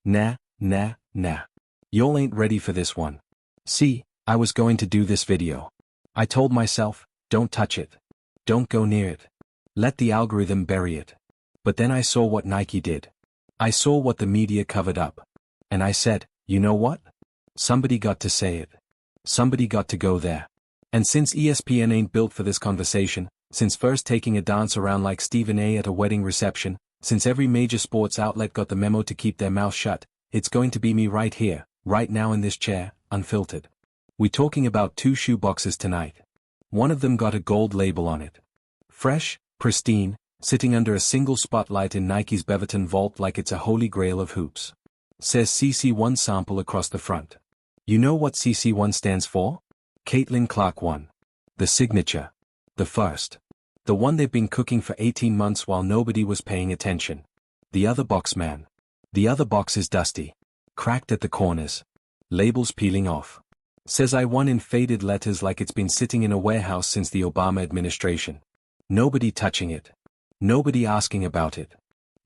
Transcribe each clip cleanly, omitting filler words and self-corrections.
Nah. Y'all ain't ready for this one. See, I was going to do this video. I told myself, don't touch it. Don't go near it. Let the algorithm bury it. But then I saw what Nike did. I saw what the media covered up. And I said, you know what? Somebody got to say it. Somebody got to go there. And since ESPN ain't built for this conversation, since first taking a dance around like Stephen A. at a wedding reception, since every major sports outlet got the memo to keep their mouth shut, it's going to be me right here, right now in this chair, unfiltered. We talking about 2 shoe boxes tonight. One of them got a gold label on it. Fresh, pristine, sitting under a single spotlight in Nike's Beaverton vault like it's a holy grail of hoops. Says CC1 sample across the front. You know what CC1 stands for? Caitlin Clark 1. The signature. The first. The one they've been cooking for 18 months while nobody was paying attention. The other box, man. The other box is dusty. Cracked at the corners. Labels peeling off. Says I won in faded letters like it's been sitting in a warehouse since the Obama administration. Nobody touching it. Nobody asking about it.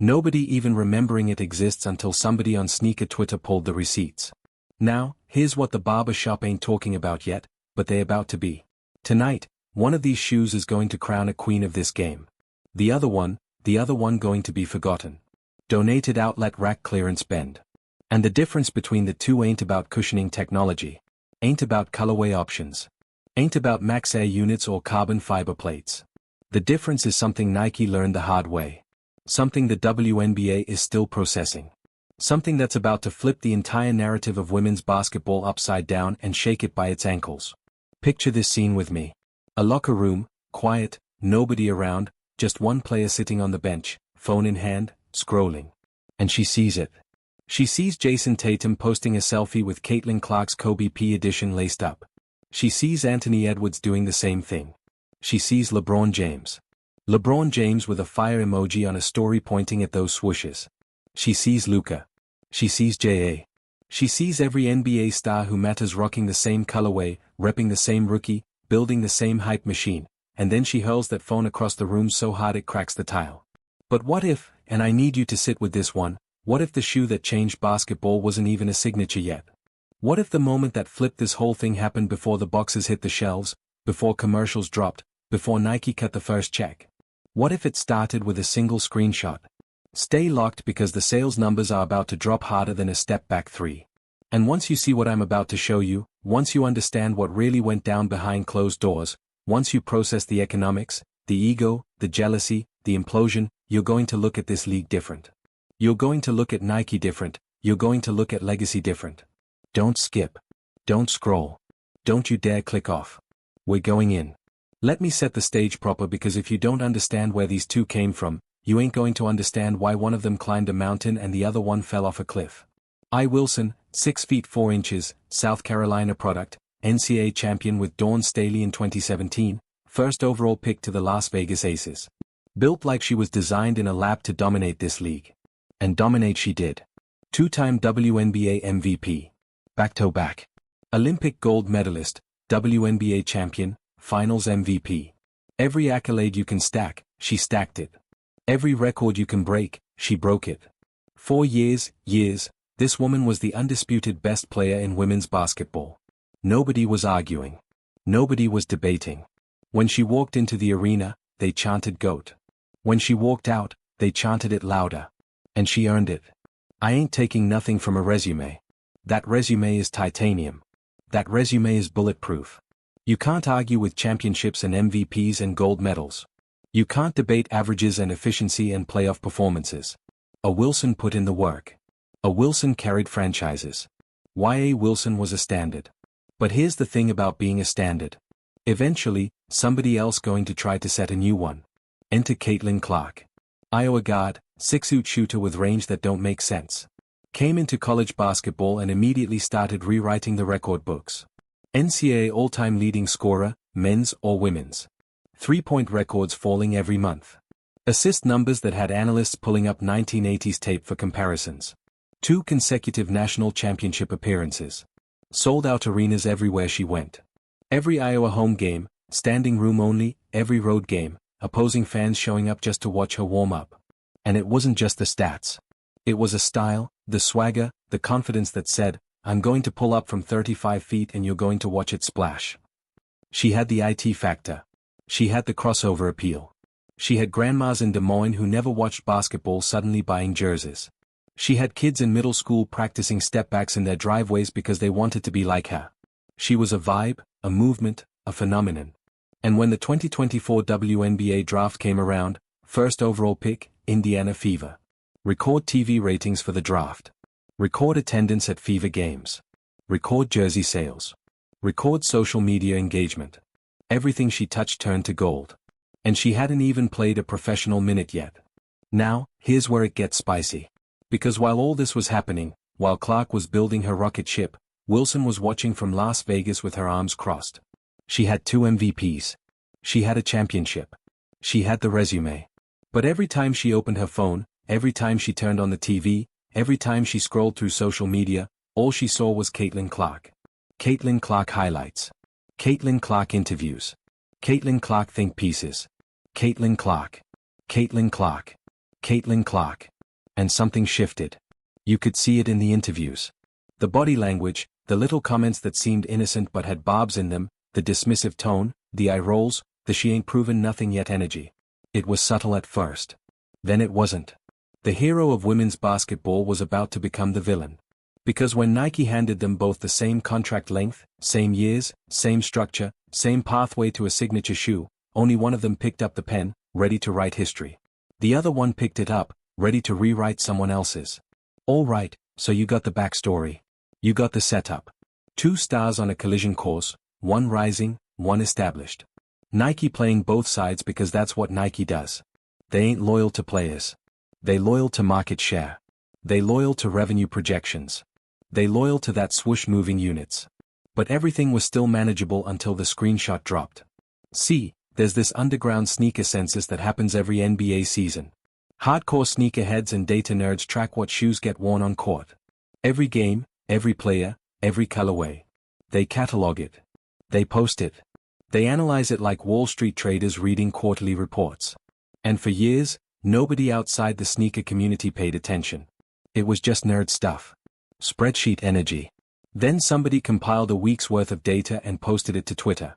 Nobody even remembering it exists until somebody on sneaker Twitter pulled the receipts. Now, here's what the barber shop ain't talking about yet, but they about to be. Tonight, one of these shoes is going to crown a queen of this game. The other one going to be forgotten. Donated outlet rack clearance bend. And the difference between the two ain't about cushioning technology. Ain't about colorway options. Ain't about max air units or carbon fiber plates. The difference is something Nike learned the hard way. Something the WNBA is still processing. Something that's about to flip the entire narrative of women's basketball upside down and shake it by its ankles. Picture this scene with me. A locker room, quiet, nobody around, just one player sitting on the bench, phone in hand, scrolling. And she sees it. She sees Jason Tatum posting a selfie with Caitlin Clark's Kobe P edition laced up. She sees Anthony Edwards doing the same thing. She sees LeBron James. LeBron James with a fire emoji on a story pointing at those swooshes. She sees Luka. She sees J.A. She sees every NBA star who matters rocking the same colorway, repping the same rookie, building the same hype machine, and then she hurls that phone across the room so hard it cracks the tile. But what if, and I need you to sit with this one, what if the shoe that changed basketball wasn't even a signature yet? What if the moment that flipped this whole thing happened before the boxes hit the shelves, before commercials dropped, before Nike cut the first check? What if it started with a single screenshot? Stay locked because the sales numbers are about to drop harder than a step back 3. And once you see what I'm about to show you, once you understand what really went down behind closed doors, once you process the economics, the ego, the jealousy, the implosion, you're going to look at this league different. You're going to look at Nike different, you're going to look at legacy different. Don't skip. Don't scroll. Don't you dare click off. We're going in. Let me set the stage proper because if you don't understand where these two came from, you ain't going to understand why one of them climbed a mountain and the other one fell off a cliff. I. Wilson, 6 feet 4 inches, South Carolina product, NCAA champion with Dawn Staley in 2017, first overall pick to the Las Vegas Aces. Built like she was designed in a lab to dominate this league. And dominate she did. 2-time WNBA MVP. Back-to-back. Olympic gold medalist, WNBA champion, Finals MVP. Every accolade you can stack, she stacked it. Every record you can break, she broke it. 4 years, this woman was the undisputed best player in women's basketball. Nobody was arguing. Nobody was debating. When she walked into the arena, they chanted GOAT. When she walked out, they chanted it louder. And she earned it. I ain't taking nothing from a resume. That resume is titanium. That resume is bulletproof. You can't argue with championships and MVPs and gold medals. You can't debate averages and efficiency and playoff performances. A Wilson put in the work. A Wilson carried franchises. A. Wilson was a standard. But here's the thing about being a standard. Eventually, somebody else going to try to set a new one. Enter Caitlin Clark. Iowa guard, 6'8" shooter with range that don't make sense. Came into college basketball and immediately started rewriting the record books. NCAA all-time leading scorer, men's or women's. 3-point records falling every month. Assist numbers that had analysts pulling up 1980s tape for comparisons. 2 consecutive national championship appearances. Sold out arenas everywhere she went. Every Iowa home game, standing room only, every road game, opposing fans showing up just to watch her warm up. And it wasn't just the stats. It was a style, the swagger, the confidence that said, I'm going to pull up from 35 feet and you're going to watch it splash. She had the IT factor. She had the crossover appeal. She had grandmas in Des Moines who never watched basketball suddenly buying jerseys. She had kids in middle school practicing stepbacks in their driveways because they wanted to be like her. She was a vibe, a movement, a phenomenon. And when the 2024 WNBA draft came around, first overall pick, Indiana Fever. Record TV ratings for the draft. Record attendance at Fever games. Record jersey sales. Record social media engagement. Everything she touched turned to gold. And she hadn't even played a professional minute yet. Now, here's where it gets spicy. Because while all this was happening, while Clark was building her rocket ship, Wilson was watching from Las Vegas with her arms crossed. She had 2 MVPs. She had a championship. She had the resume. But every time she opened her phone, every time she turned on the TV, every time she scrolled through social media, all she saw was Caitlin Clark. Caitlin Clark highlights. Caitlin Clark interviews. Caitlin Clark think pieces. Caitlin Clark. Caitlin Clark. Caitlin Clark. And something shifted. You could see it in the interviews. The body language, the little comments that seemed innocent but had barbs in them, the dismissive tone, the eye rolls, the she ain't proven nothing yet energy. It was subtle at first. Then it wasn't. The hero of women's basketball was about to become the villain. Because when Nike handed them both the same contract length, same years, same structure, same pathway to a signature shoe, only one of them picked up the pen, ready to write history. The other one picked it up, ready to rewrite someone else's. All right, so you got the backstory. You got the setup. 2 stars on a collision course, one rising, one established. Nike playing both sides because that's what Nike does. They ain't loyal to players. They loyal to market share. They loyal to revenue projections. They loyal to that swoosh moving units. But everything was still manageable until the screenshot dropped. See, there's this underground sneaker census that happens every NBA season. Hardcore sneakerheads and data nerds track what shoes get worn on court. Every game, every player, every colorway. They catalog it. They post it. They analyze it like Wall Street traders reading quarterly reports. And for years, nobody outside the sneaker community paid attention. It was just nerd stuff. Spreadsheet energy. Then somebody compiled a week's worth of data and posted it to Twitter.